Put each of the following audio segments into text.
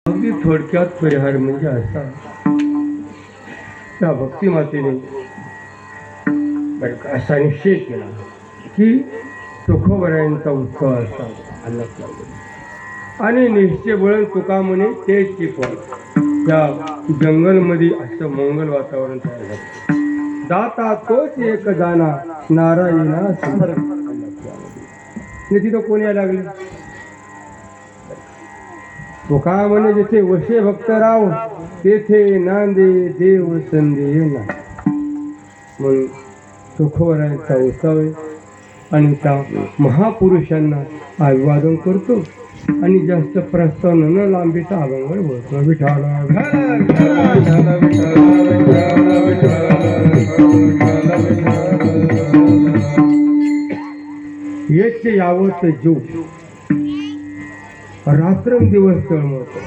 अगदी थोडक्यात परिहार म्हणजे असा, त्या भक्तिमातेने असा निश्चय केला की तुकोबरायांचा उत्सव असा आणि निश्चय वळण तुका म्हणे तेच चिपळ. त्या जंगलमध्ये असं मंगल वातावरण तयार झालं. दाता तोच एक जाना नारायणा समर. तिथं कोण यायला लागले? तुका म्हणे जिथे वशे भक्तराव तेथे नांदे देव संदेह ना. म्हणून तुकोबरायांचा उत्सव आहे आणि त्या महापुरुषांना अभिवादन करतो आणि जास्त प्रस्ताव न लांबीचा अभंग बोलतो. विठाला येथे यावत जीव रात्रंदिवस तळमळतो.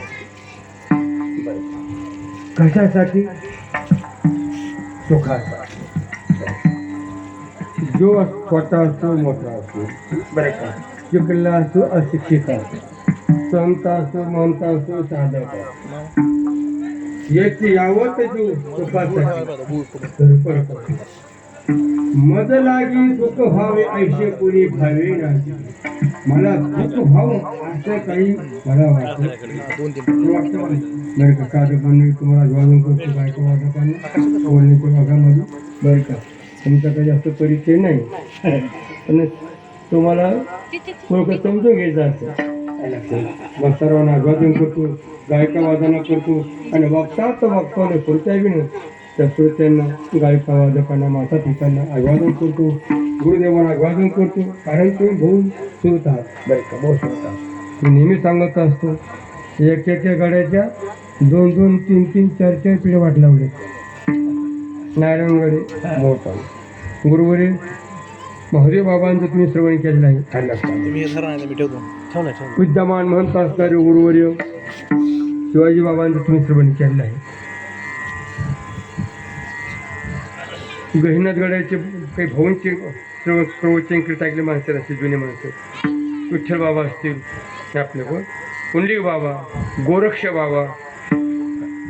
कशासाठी? सुखासाठी. जो छोटा असो मोठा असो, बरं का, शिकला असो अशिक्षित असो, संत असो महंत असो साधक असो, याची यावत जीव सुखासाठी. मज लागी सुख व्हावे ऐसे कोणी भावे नाही. मला सुख व्हावं असं काही मला वाटतं बरं का. साधक मंडळी तुम्हाला अभिवादन करतो बायको वादकांना बोलण्याच्या भागामध्ये, बरं का. तुमच्याकडे जास्त परिचय नाही पण तुम्हाला थोडं समजून घ्यायचं असं. मग सर्वांना अभिवादन करतो, गायका वादना करतो आणि बघता तर बघतो आणि श्रोत्या बी नाही त्या श्रोत्यांना, गायका वादकांना, माता पित्यांना अभिवादन करतो, गुरुदेवांना अभिवादन करतो. कारण तुम्ही भाऊ श्रोत आहात, बरं का, भाऊ श्रोत आहात. मी नेहमी सांगत असतो, एक एक गाड्याच्या 2-2, 3-3, 4-4 पिढ्या वाट लावले. नारायणगडे मोठा गुरुवरील महादेव बाबांचं तुम्ही श्रवण केलेलं आहे. विद्यमान महंत असणारे गुरुवर्य शिवाजी बाबांचं तुम्ही श्रवण केलेलं आहे. गहिनाथगडाचे काही भाऊंचे प्रवचन कीर्त ऐकले माणसं असतील, जुने माणसं, विठ्ठल बाबा असतील आपले कोण, पुंडलिक बाबा, गोरक्ष बाबा,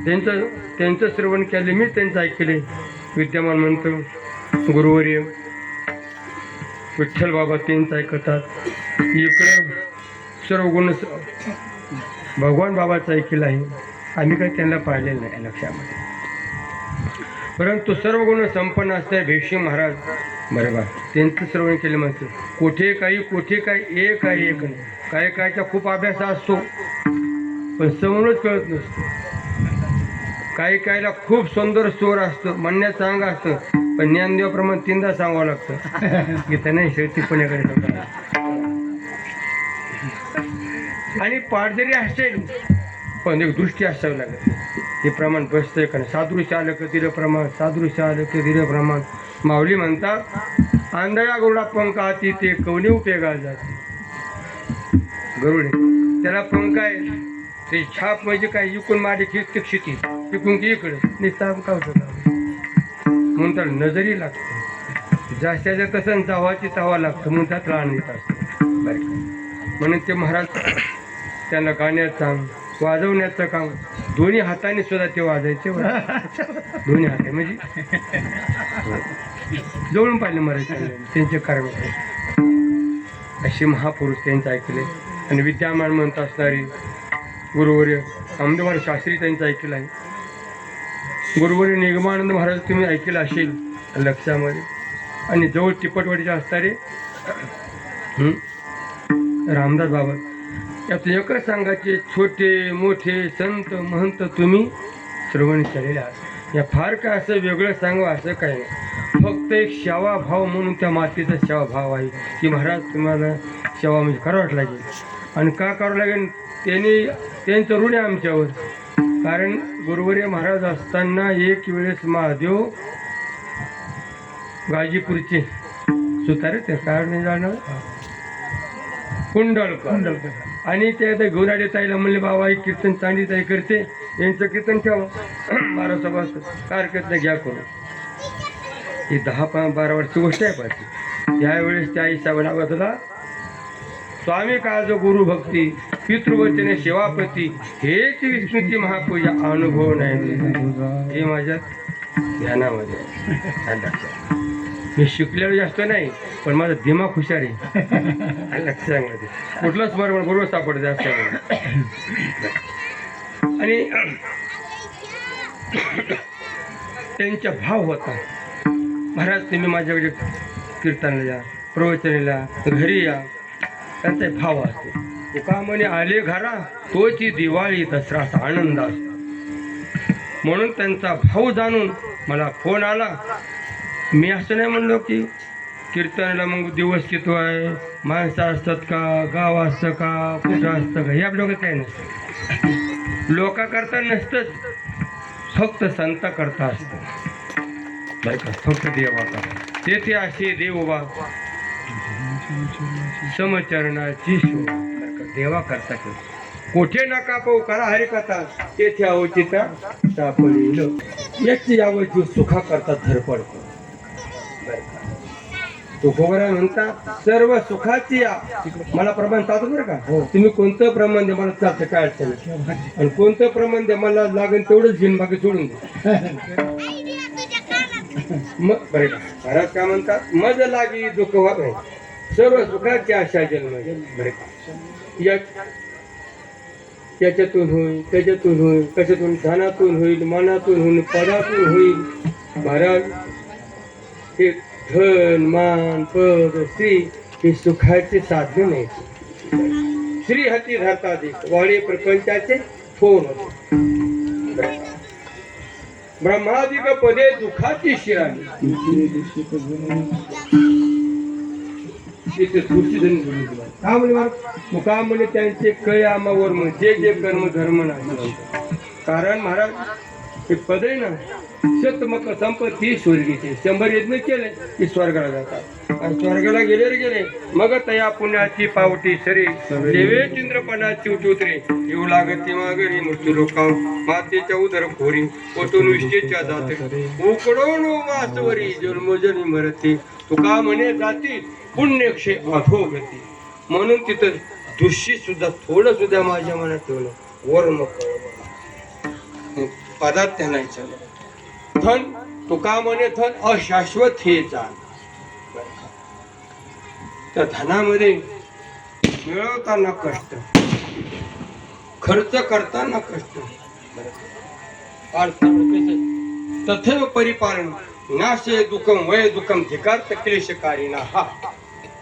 त्यांचं श्रवण केले, मी त्यांचं ऐकले. विद्यमान म्हणतो गुरुवर्य विठ्ठल बाबा त्यांचं ऐकतात. इकडं सर्व गुण भगवान बाबाचं ऐकलं आहे. आम्ही काही त्यांना पाहिलेलं नाही लक्षामध्ये, परंतु सर्व गुण संपन्न असणारे भीष्म महाराज, बरोबर, त्यांचं श्रवण केलं म्हणते. कुठे काही एक आहे, एक नाही. काही कायचा खूप अभ्यास असतो पण समोरच कळत नसतो. काही कायला खूप सुंदर स्वर असतं, म्हणण्यात चांगलं असतं पण ज्ञानदेवाप्रमाणे 3दा सांगावं लागतं. गीता नाही शेवटी पुण्याकडे आणि पाठ जरी असेल पण एक दृष्टी असावी लागेल. हे प्रमाण बसतंय का नाही. सादृश्य आलं का तिरं प्रमाण, सादृश्य आलं का तिरं प्रमाण. माऊली म्हणतात आंधळा गरुडा पंख हाती ते कवनी उपयोगाला जाते. गरुड त्याला पंख आहे, ते छाप म्हणजे काय, इकून मारे की क्षिती, इकून की इकडे निस्ताम का होतं म्हणतात. नजरी लागते जास्तीच्या तसं जावाची तवा लागतं म्हणतात. लहान येत असतं बरं. म्हणून ते महाराज त्यांना गाण्याचं वाजवण्याचं काम दोन्ही हाताने सुद्धा ते वाजायचे. दोन्ही हाताने म्हणजे जवळून पाहिले मराठी त्यांचे कारण असे महापुरुष त्यांचं ऐकले. आणि विद्यमान म्हणत असणारे गुरुवर्य अहमदवान शास्त्री त्यांचं ऐकलं आहे. गुरुवर्य निगमानंद महाराज तुम्ही ऐकलं असेल लक्षामध्ये. आणि जवळ टिपटवाडीचे असणारे रामदास बाबा, यातून एकच सांगायचे, छोटे मोठे संत महंत तुम्ही श्रवण केलेले आहात. या फार काय असं वेगळं सांगावं असं काही नाही. फक्त एक सेवाभाव म्हणून त्या मातेचा सेवाभाव आहे की महाराज तुम्हाला सेवा म्हणजे करावंच लागेल. आणि का करावं लागेल, त्यांचं ऋण आहे आमच्यावर. कारण गुरुवर्य महाराज असताना एक वेळेस महादेव गाजीपूरचे सुतारे ते काय नाही जाणार कुंडलकर आणि ते आता घेऊन आले ताईला म्हणले बाबा एक कीर्तन चांदी ताई करते, यांचं कीर्तन ठेवा बारा सभा कारकत घ्या करून. ही 10-12 वर्षाची गोष्ट आहे पाहिजे. त्यावेळेस त्या आई साहेब लागत होता स्वामी काळज गुरु भक्ती पितृवचने सेवापती हेच विष्णूची महापूजा अनुभव नाही हे माझ्या ध्यानामध्ये आहे. लक्षात मी शिकलेलो जास्त नाही पण माझा दिमाग हुशार आहे. लक्षात कुठलंच बरोबर सापडत जास्त आणि त्यांचा भाव होता. महाराज तुम्ही माझ्याकडे कीर्तनाला या, प्रवचनाला, घरी या, त्यांचा भाव असतो. तुका म्हणे आले घरा तोची दिवाळी दसरा असा आनंद असतो. म्हणून त्यांचा भाव जाणून मला फोन आला. मी असं नाही म्हणलो की कीर्तनाला मग दिवस किती आहे, माणसं असतात का, गाव असतं का, कुठं असतं का, हे आपल्या डोक्यात काही नसतं. लोकांकरता नसतंच, फक्त संत करता असतं बरं का, फक्त देवाचा. तेथे असे देवबा समचरणाची शोभा देवा करता कोठे नका पाहू करा हरिकथा तेथे अवचिता सापडील याची आवची सुखा करता धरपडतो. तुकोबरा म्हणतात सर्व सुखाची या मला प्रमाण चालतो बरं का. तुम्ही कोणतं प्रमाण द्या मला चालतं काय अडचण नाही. आणि कोणतं प्रमाण द्या मला लागेल तेवढंच घेऊन बाकी सोडून द्या. मग बरं का महाराज काय म्हणतात मज लागी दुःख व्हावे सर्व सुखाची आशा जन्म बरे का. याच्यातून होईल त्याच्यातून होईल कशातून ध्यानातून होईल मनातून होईल पदातून होईल. महाराज हे धन मान पद स्त्री हे सुखाचे साधने नाही. श्री हती धरताधिक वाणी प्रपंचाचे फोन होते. ब्रह्मादिक पदे दुखाची शिराणी मुका म्हणे त्यांचे कयामावर जे जे कर्म धर्म नाही. कारण महाराज हे पद आहे ना शतमक संपत्ती स्वर्गीचे 100 यज्ञ केले की स्वर्गाला जातात. आणि स्वर्गाला गेले मग तया पुण्याची पावटी सरी देवे चंद्रपणाची उतरे येऊ लागते मागरी मृत्यू लोका मातेच्या उदर खोरी ओतून विष्ठेच्या जाते उकडून वासवरी जन्मोजनी मरते. तुका म्हणे जाती पुण्यक्षे अधोगती. म्हणून तिथं दुष्य सुद्धा थोडं सुद्धा माझ्या मनात ठेवलं वर्म पदात त्यांना धन तुका म्हणे धन अशाश्वत हे जाण. त्या धनामध्ये मिळवताना कष्ट खर्च करताना कष्ट तथैव परिपालन नाशे दुःखम वय दुःखम धिकार्थ क्लेशकारीना. हा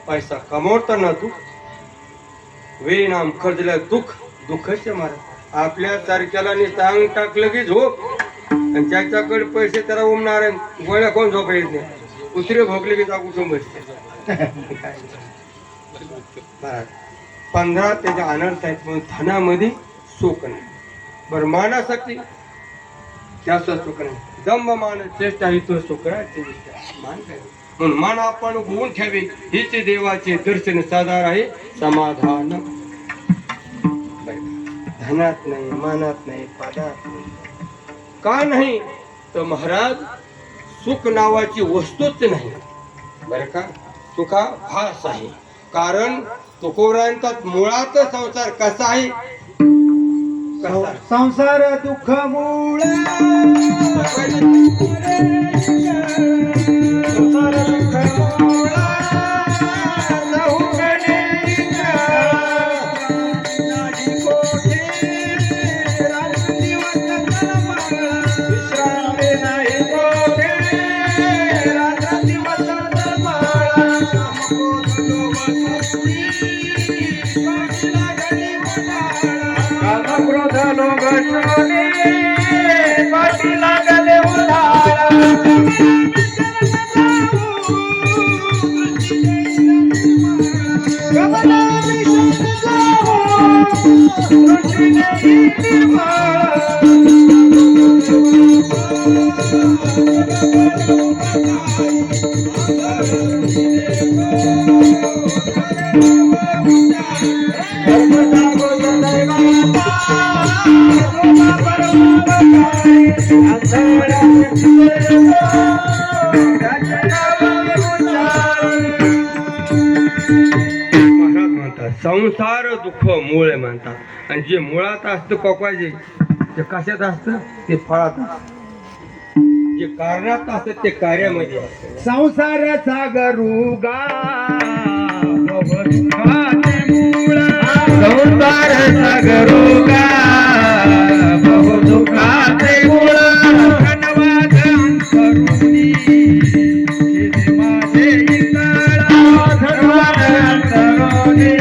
पैसा कमवताना दुःख वे नाम खर्चला दुःख दुःखच मारा. आपल्या सारख्याला नुसतं अंग टाकलं की झोप आणि ज्याच्याकडे पैसे त्याला उमणार गोळ्या कोण झोप येत नाही. कुत्रे भोगले की जा कुठून बसते. 15 त्याच्या अनर्थ आहेत म्हणून धनामध्ये सुख नाही. बरं मानासाठी त्याच सुख नाही. दंभ मान चेष्टा ही तो सुख मान काय म्हणून मान आपण होऊन ठेवे हेच देवाचे दर्शन साधार आहे समाधान. धनात नाही मानात नाही पदात नाही. का नाही तर महाराज सुख नावाची वस्तूच नाही बरं का. सुखा भास आहे. कारण तुकोबरांचा मुळात संसार कसा आहे संसार दुःख मूळ संसार दुःख मूळ म्हणतात. आणि जे मुळात असतं कोकवाजे ते कशात असतं ते फळात असतं. जे कारणात असतं ते कार्यामध्ये असतं. संसार सागरुगा भवदुःखाचे मूळ संसार सागरुगा भवदुःखाचे मूळ धनवाद अंतरुणी हे माझे इंगळ धनवाद अंतरुणी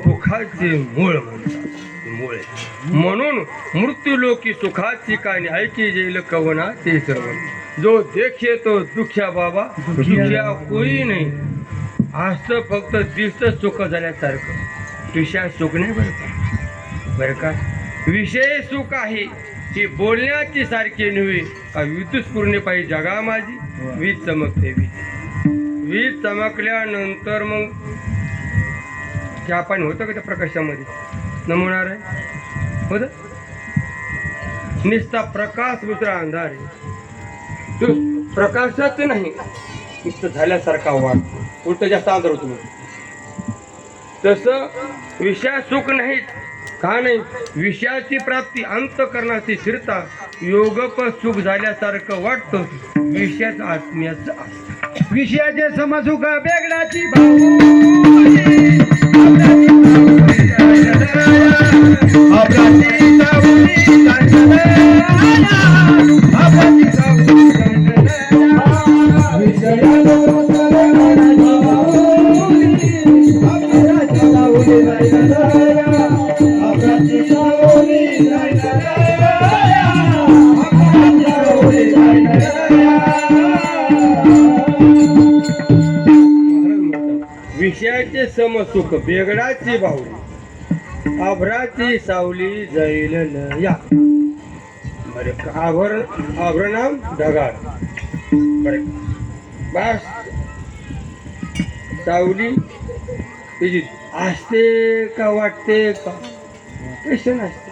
दुःखाचे मूळ म्हणतात. मूळ म्हणून मृत्यू लोकी सुखाची कानी ऐकी जेल कवना ते श्रवण. जो देखे तो दुख्या बाबा दुख्या कोई नाही. असं फक्त दिसत सुख झाल्यासारखं विषय सुख नाही बरं का. विषय सुख आहे ही बोलण्याची सारखी नव्हे का. विद्युत पूर्ण पाहिजे जगा माझी वीज चमकते. वीज चमकल्यानंतर मग चहा पाणी होतं का त्या प्रकाशामध्ये नमुणार आहे होत. निस्ता प्रकाश दुसरा अंधार आहे. तो प्रकाशाच नाही नुसतं झाल्यासारखा वाटतो. उलट जास्त अंधार होतो. तसं विषय सुख नाहीत का नाही. विषयाची प्राप्ती अंतःकरणाची स्थिरता योगप सुख झाल्यासारखं वाटतं. विषयाचं आत्म्याचं असतं. विषयाचे समसुख बेगडाची भाऊ विषयाचे समसुख बेगडाची बाहुली आभराची सावली जाईल या. बरे आभरणाम ढगाळ. बरे बस सावली त्याची असते का वाटते का कशी नसते.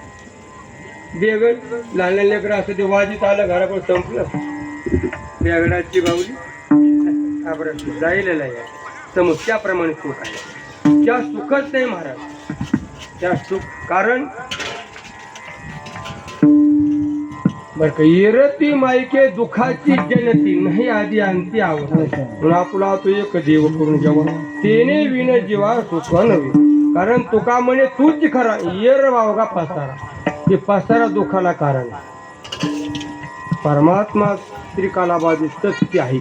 बेगड लहान लहान लेकरं असतं ते वाजीत आलं घराकडे संपलं. बेगडाची बाहुली आभराची जाईल या. समज त्याप्रमाणे सुख आहे. त्या सुखच नाही महाराज. त्या सुख कारण बर का येरती मायके दुःखाची जनती नाही आधी अंती आवड. म्हणून आपला तो एक देव करून जेव्हा तेने विन जीवा सुख नव्हे. कारण तुका म्हणे तूच खरा येर वावगा पसारा. हे पसारा दुःखाला कारण. परमात्मा त्रिकालाबाधी सत्य आहे.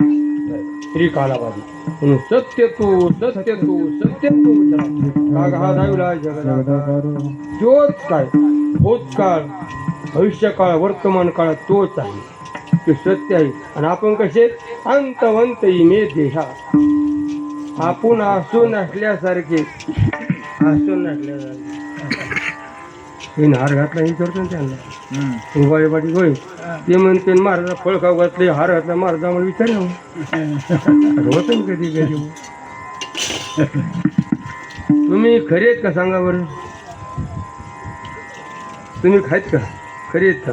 त्रिकालाबाधी म्हणून सत्य तू सत्य तू सत्य तू हा धाविला जगदा. तोच काय भूतकाळ भविष्यकाळ वर्तमान काळ तोच आहे. ते सत्य आहे. आणि आपण कसे अंतवंत इमे देहा. आपण असून असल्यासारखे असून नसल्यासारखे. हार घातला हे करतो त्यांना उभारी पाठी होय. ते म्हणते महाराजा फळ खाऊ घातले हार घातला महाराजा मला विचार होत कधी कधी. तुम्ही खरे आहेत का सांगा बरं. तुम्ही खायत का खरे आहेत का.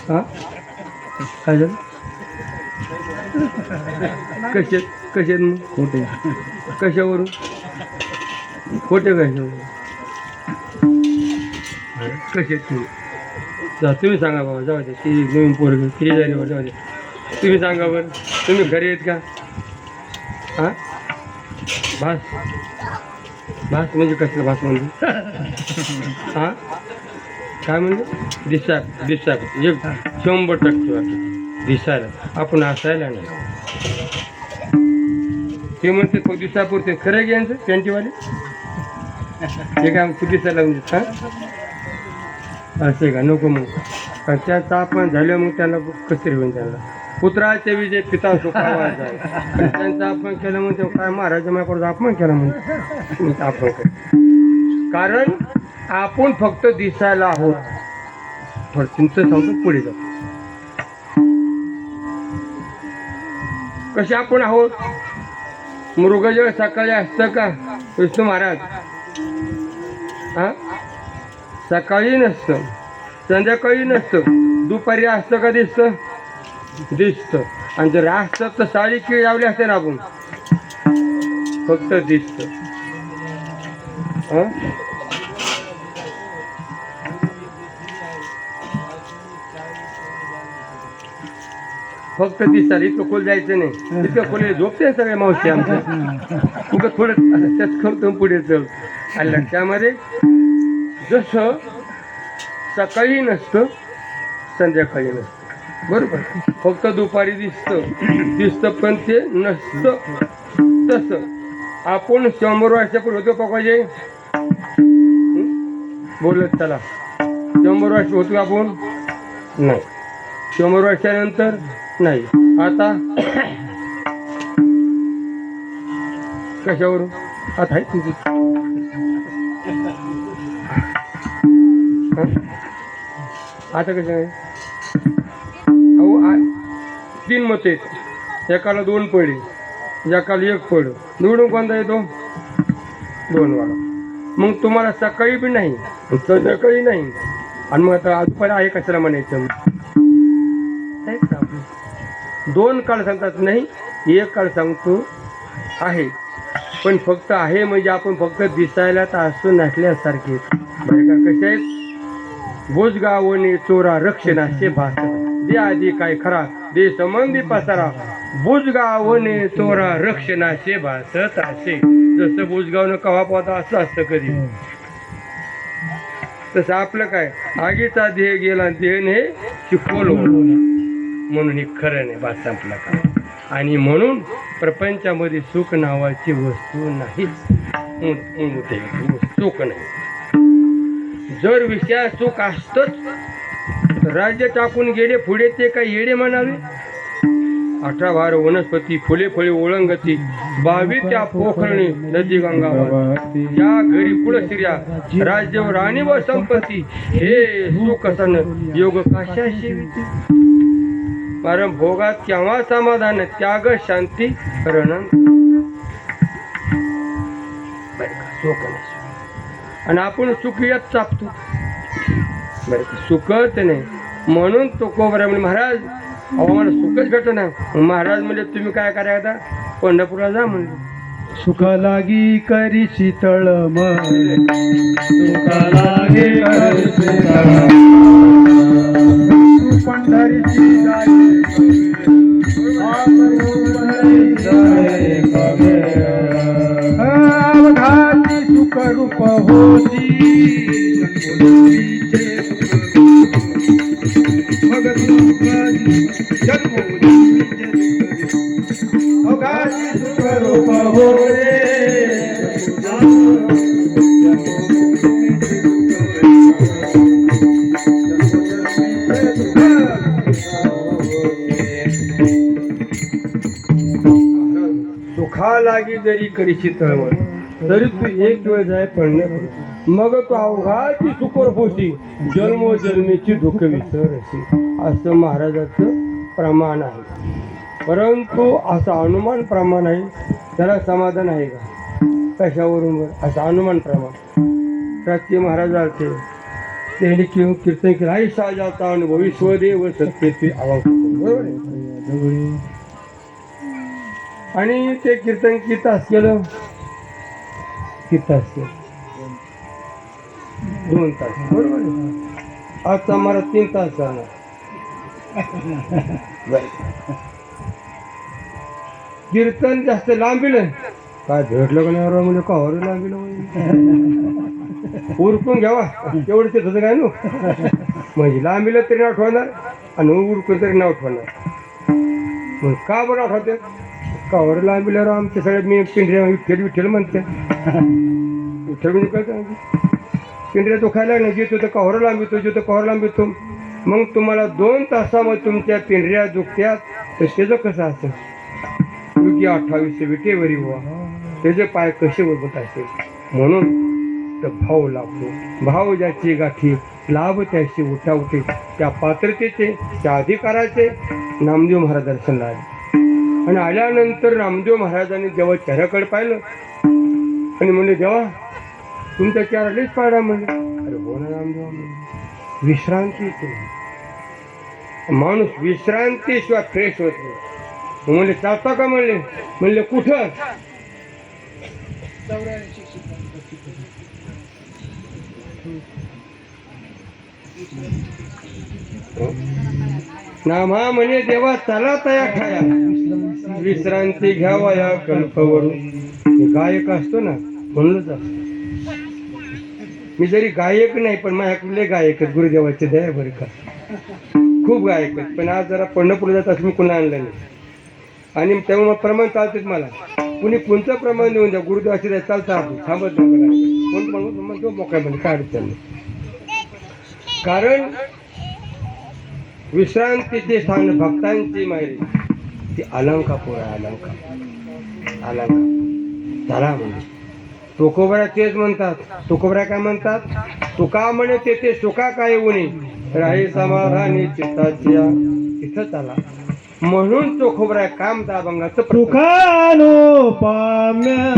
हा काय झालं कसे मग खोटे कशावरून खोटे कशावरून कसे तुम्ही जा. तुम्ही सांगा बाबा जाऊ दे. ती नवीन पोरग किती झाली बाबा जाऊ दे. तुम्ही सांगा बरं तुम्ही घरी आहेत का. हां भास भास म्हणजे कसलं भास म्हणजे हां काय म्हणजे दिसा दिसा एक 100% वाटतं दिसायला, आपण असायला नाही. ते म्हणते तो दिसापुरते खरं घ्यायचं पॅन्टीवाले हे काय तू दिसायला म्हणजे असे का नको मग. कारण त्या तापमान झालं मग त्यांना कसरी होईल. त्यांना पुत्राचे विजय पिता सुखावा जाय. त्यांचा अपमान केलं म्हणजे काय महाराजा माझ्याकडून अपमान केला म्हणजे आपण कारण आपण फक्त दिसायला आहोत. थोडं चिंत सांगतो पुढे जाऊ कसे आपण आहोत. मृगजळ सकाळी असतं का विष्णू महाराज? हा सकाळी नसतं, संध्याकाळी नसतं, दुपारी असतं का दिसतं? दिसतं. आणि जर असतं तर साडी किळी लावली असते ना आपण, फक्त दिसतं. फक्त दिसतात. इतकं खोल जायचं नाही. इतकं खोल झोपते सगळे मावशी आमच्या. उगं थोडं त्याच करतो पुढे चल. आणि लक्षामध्ये जसं सकाळी नसतं संध्याकाळी नसतं बरोबर. फक्त दुपारी दिसतं पण ते नसतं. तसं आपण 100 वर्षापूर्वी होतो पाहिजे बोलत चला. 100 वर्ष होतो आपण नाही. 100 वर्षानंतर नाही. आता कशावरून आता आहे तुझी आता कसं आहे. अहो 3 मत आहेत. एकाला 2 पडे, एकाला 1 पड. निवडून कोणता येतो? 2 वाला. मग तुम्हाला सकाळी बी नाही संध्याकाळी नाही. आणि मग आता दुपारी आहे कशाला म्हणायचं? 2 काळ सांगतात नाही, 1 काळ सांगतो आहे. पण फक्त आहे म्हणजे आपण फक्त दिसायला तर असतो नसल्यासारखे बरं का. कसे आहेत? बुजगावणे चोरा रक्षणाचे भास दे आधी काय खरा दे संबंधी पसारा. बुजगावणे चोरा रक्षणाचे भासत असे. जसं बुजगावनं कवा पोहता असं असतं कधी. तसं आपलं काय आगीचा देह गेला देहने शिकवलं म्हणून हे खरं नाही. भास संपला का. आणि म्हणून प्रपंचामध्ये सुख नावाची वस्तू नाही. सुख नाही. जर विषया सुख असतच राज्य टाकून गेले पुढे ते काही येडे म्हणावे. 18 भार वनस्पती फुले फळे ओळंगती 22 त्या पोखरणी नदी गंगा या घरी कुळ स्त्रिया राज्य राणी व संपत्ती हे सुख सण योग कशा सेविते. कारण भोगात केव्हा समाधान त्याग शांती रण सुख नाही. आणि आपण सुख यात चापतो बरं सुखच नाही. म्हणून तो कोबरा म्हणजे महाराज अहो मला सुखच भेटत नाही. महाराज म्हणजे तुम्ही काय करा आता पंढरपूरला जा म्हणले. सुख लागी करी शीतळ मन सुख लागे करी शीतळ पंढरीची अवघाती सुख रूप होती अवघाती सुख रूप होते. सुखा लागी जरी करीची तळमळ तरी तू एक वेळ जाय पडणे मग तो अवघाची सुखर पोशी जन्मोजन्मीची दुःख विसरशी असं महाराजाचं प्रमाण आहे. परंतु असं अनुमान प्रमाण आहे त्याला समाधान आहे का? कशावरून असं अनुमान प्रमाण प्राच्य महाराज आलते त्यांनी कीर्तन केलं आई साजाचा अनुभव विश्वदेव सत्तेचे आवाज बरोबर आहे. आणि ते कीर्तन किती तास केलं? किती तास केलं? 2 तास बरोबर आहे. आज आम्हाला 3 तास झाला. कीर्तन जास्त लांबिलं काय भेटलं का नाही म्हणजे कवर लांबिलं उरकून घ्यावा तेवढं ते तुझं काय नो म्हणजे लांबीला तरी नाव ठेवणार आणि उरकून तरी नाव ठेवणार मग का बरं आठवते कावर लांबीला राव आमच्या सगळ्यात मी पिंढऱ्या विठ्ठल विठ्ठल म्हणते विठ्ठल म्हणजे काय काय पिंढऱ्या तो खायला नाही जेतो तर कव्हर लांबितो जेतो कव्हर लांबितो मग तुम्हाला 2 तासामध्ये तुमच्या पिंढऱ्या दुखत्यात तर त्याचं कसं असेल योग्य 28 विटेवरी व्हा त्याचे पाय कसे वजत असेल म्हणून तर भाव लागतो भाव ज्याची गाठी लाभ त्याची उठावते त्या पात्रतेचे त्या अधिकाराचे नामदेव महाराज दर्शनला आले आणि आल्यानंतर नामदेव महाराजांनी जेव्हा चेहऱ्याकडे पाहिलं आणि म्हणले देवा तुमच्या चेहऱ्यालाच पाडा म्हणले अरे हो ना नामदेव म्हणले विश्रांती माणूस विश्रांतीशिवाय फ्रेश होत नाही म्हणले चालता का म्हणले म्हणले कुठं नामा म्हणे देवा चला तया खाया विश्रांती घ्यावा या कल्पवरून गायक असतो ना म्हणूनच असतो मी जरी गायक नाही पण माझ्याकडले गायक आहेत गुरुदेवाचे दया बरं का खूप गायक आहेत पण आज जरा पंढरपूर जात असं मी कुणा आणलं नाही आणि तेव्हा प्रमाण चालतेच मला कुणी कोणतं प्रमाण देऊन द्या गुरुदेवाचे द्या चालतं आपण थांबत नाही कोण म्हणतो मोकळ्यामध्ये काढत त्यांनी कारण विश्रांतीचे स्थान भक्तांची मायरी ती अलंकापूर आहे अलंका झाला म्हणजे तुकोबऱ्या तेच म्हणतात तुकोबऱ्या काय म्हणतात तुका म्हणे ते सुका काय उणे राही समाधानी चित्ताची तिथंच आला म्हणून तुकोबऱ्या काम दाभंगाचं सुखानो पाम्या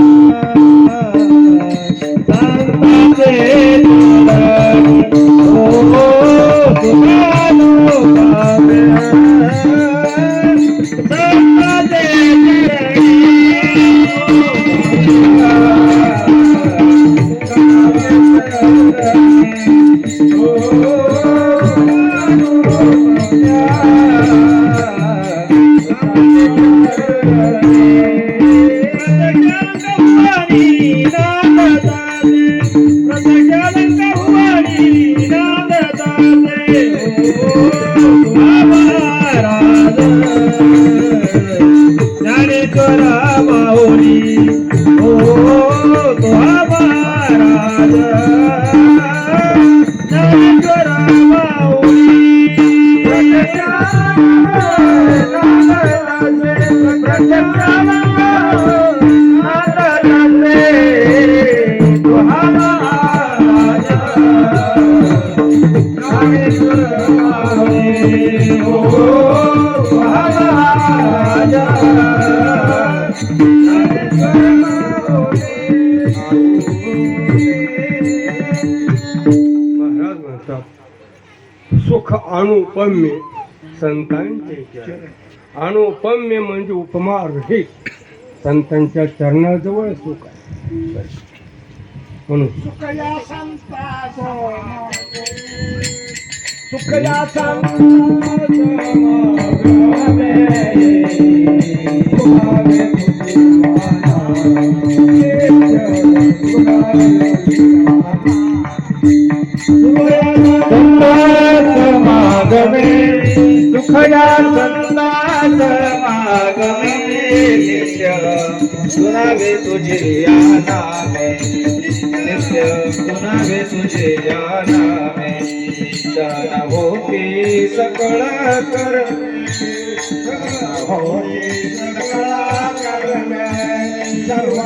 सुख अनुपम्य संतांचे अनुपम्य म्हणजे उपमा रहित संतांच्या चरणाजवळ सुख आहे म्हणून सुखया संतान मागमे नित्य सुनावे तुझे या नामे नित्य सुनावे तुझे या नामे जाना होती सकळ कर होती सकळ कर सर्व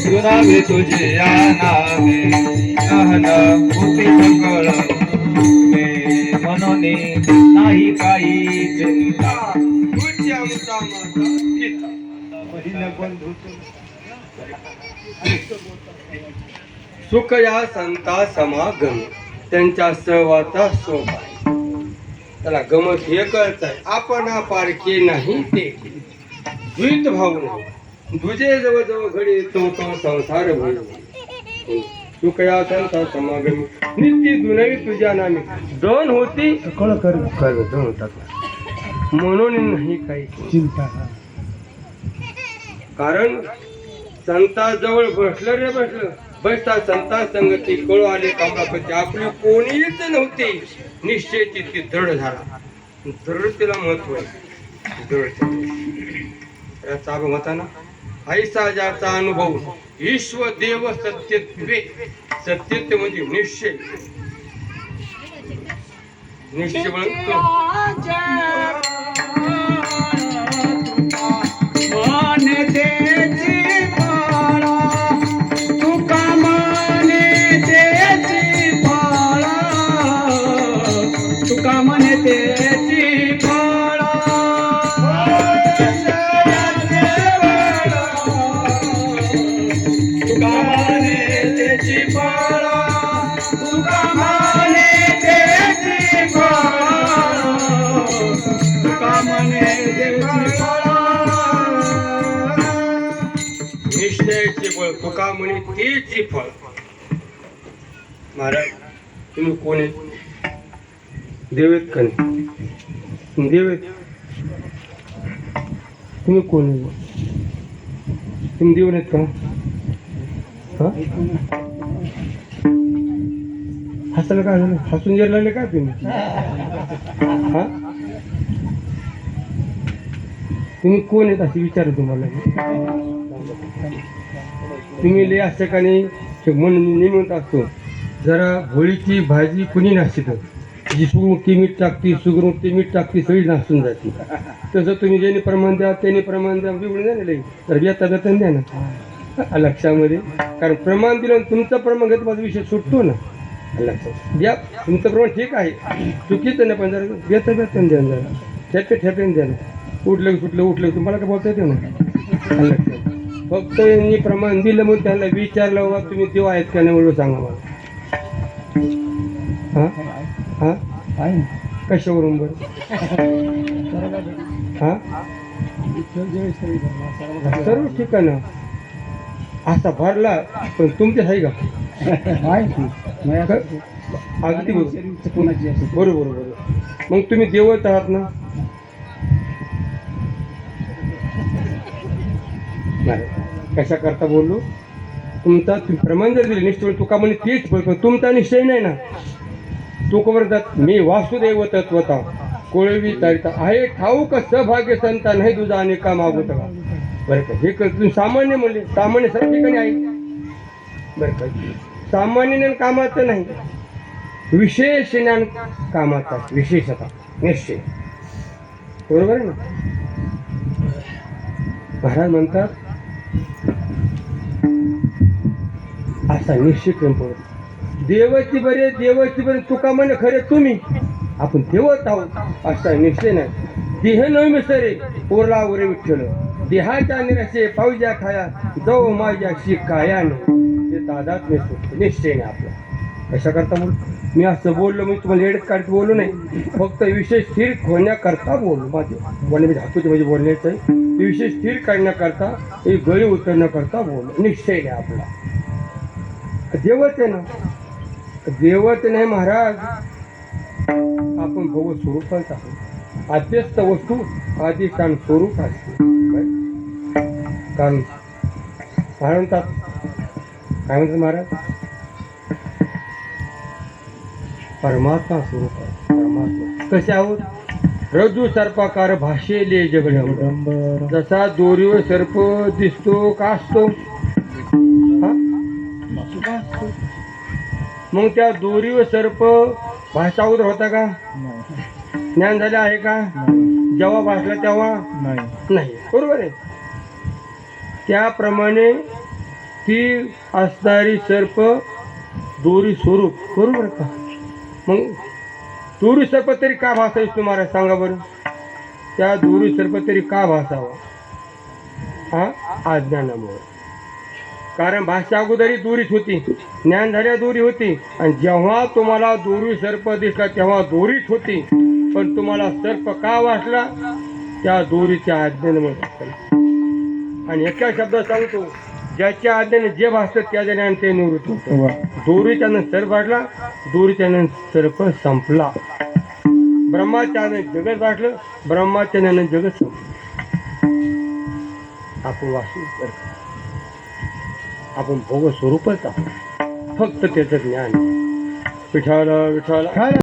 सुनावे तुझे या नामे अहन होती सकळ मे म्हणून नाही काही चिंता. तुझी आमचा माझा पिता. सुख या संता समागम, त्यांच्या सहवाचा शोभा. त्याला गमत हे कळत आहे, आपण पारखे नाही ते द्वित भाऊ नाही, तुझे जवळ जवळ घडी तो तो संसार होईल. सुख या संता समागम, नित्य दुनवी तुझ्या नामी, दोन होती कळ कर दोन होतात म्हणून नाही काही चिंता. कारण संताजवळ बसलं रे बसता संता संगती कळू आले कामरापती, आपली कोणीच नव्हती निश्चयची ती दृढ झाला. दृढतेला महत्व आहे. दृढ याचा होता ना, ऐसा ज्याचा अनुभव ईश्वर देव सत्यत्वे. सत्यत्व म्हणजे निश्चय. निश्चय म्हणतो निश्चयाचे फळ तुका म्हणे तेची फळ. महाराज तुम्ही कोण आहे? देवेत का नाही? देवेत. तुम्ही कोण आहे? तुम्ही देव नाहीत का? हसायला काय झालं? हसून जर लागले का तुम्ही? हा, तुम्ही कोण आहेत असे विचार तुम्हाला. तुम्ही लय असं का नाही मन निमित्त असतो. जरा होळीची भाजी कुणी नाशित, जी सुगरुक्ती मीठ टाकते, सुगरुक्ती मीठ टाकते, सगळी नासून जाते. तसं तुम्ही ज्याने प्रमाण द्या त्याने प्रमाण द्या, बिघडून द्या ना, तर व्यथा वेतन द्या ना लक्षामध्ये. कारण प्रमाण दिलं तुमचं प्रमाण घेत माझा विषय सुटतो ना. लक्षात द्या, तुमचं प्रमाण ठीक आहे, चुकीचं नाही, पण जरा व्यथा वेतन द्या, जरा ठेप्याने द्या ना. उठलं सुटलं तुम्हाला काय बोलता येते ना. लक्षात फक्त यांनी प्रमाण दिलं म्हणून त्यांना विचारलं बाबा तुम्ही देव आहेत का नाही म्हणून सांगा मला. हां हां आहे कशावरून बरं? हां सर्व ठिकाणं असा भरला, पण तुमच्याच आहे का? अगदी बरोबर. मग तुम्ही देवच आहात ना. कशा करता बोललो? तुमचा प्रमाण जर दिले निश्चय तुका म्हणे तेच बोलतो, तुमचा निश्चय नाही ना. तुक म्हणतात मी वासुदेव तत्वता कोळवी तारिता आहे ठाऊक सहभाग्य संता नाही तुझा अनेका मागूत का. बरं का, हे तुम्ही सामान्य म्हणले, सामान्य सर्व ठिकाणी आहे. बरं का, सामान्य ज्ञान कामाचं नाही, विशेष ज्ञान कामाचा, विशेषता निश्चय. बरोबर आहे ना. महाराज म्हणतात असा निश्चित देवाची बरे तुका म्हणे खरे तुम्ही आपण देवत आहोत असा निश्चय नाही. देह नवी सरे ओरला ओरे विठ्ठल देहाच्या निराशे पाऊजा खाया जाऊ माझ्याशी कायाने ते दादात निश्चय नाही आपला. कशा करता बोल मी असं बोललो, मी तुम्हाला एडत काढत बोलू नाही, फक्त विषय स्थिर होण्याकरता बोललो. माझे बोलणे धातूचे म्हणजे बोलण्याचं आहे, विषय स्थिर काढण्याकरता एक गळी उतरण्याकरता बोललो. निश्चय नाही आपला. देवच आहे ना, देवच नाही महाराज, आपण भगवत स्वरूपाच आहोत. अध्यस्त वस्तू अधिष्ठान स्वरूप असते. कारण काय म्हणतात महाराज परमात्मा स्वरूप आहे. परमात्मा कसे आहोत? रज्जू सर्पाकार भाषेले जगडंबर. जसा दोरीवर सर्प दिसतो का असतो? मग त्या दोरीवर सर्प भाषा अगोदर होता का? ज्ञान झाले आहे का? जेव्हा भासला तेव्हा नाही. बरोबर आहे. त्याप्रमाणे ती असणारी सर्प दोरी स्वरूप. बरोबर का? मग दूर सर्प तरी का भासावीस तुम्हाला सांगा बरं. त्या दूर सर्प तरी का भासावा. हा अज्ञानामुळे. कारण भाषा अगोदरी दुरीच होती, ज्ञान झाल्या दोरी होती, आणि जेव्हा तुम्हाला दोरी सर्प दिसला तेव्हा दोरीच होती, पण तुम्हाला सर्प का वाटला त्या दोरीच्या अज्ञानामुळे वाटला. आणि एका शब्दात सांगतो, ज्याच्या आज्ञेने जे भासतं त्या ज्ञान ते निवृत्त होतं. दोरीच्यानं सर्प वाटला, दोरीच्यानं सर्प संपला. ब्रह्माच्यानं जगत वाटलं, ब्रह्माच्यानं जगत संपलं. आपण वास्तविक आपण भोग स्वरूपच आहोत, फक्त त्याचं ज्ञान. विठाला विठाला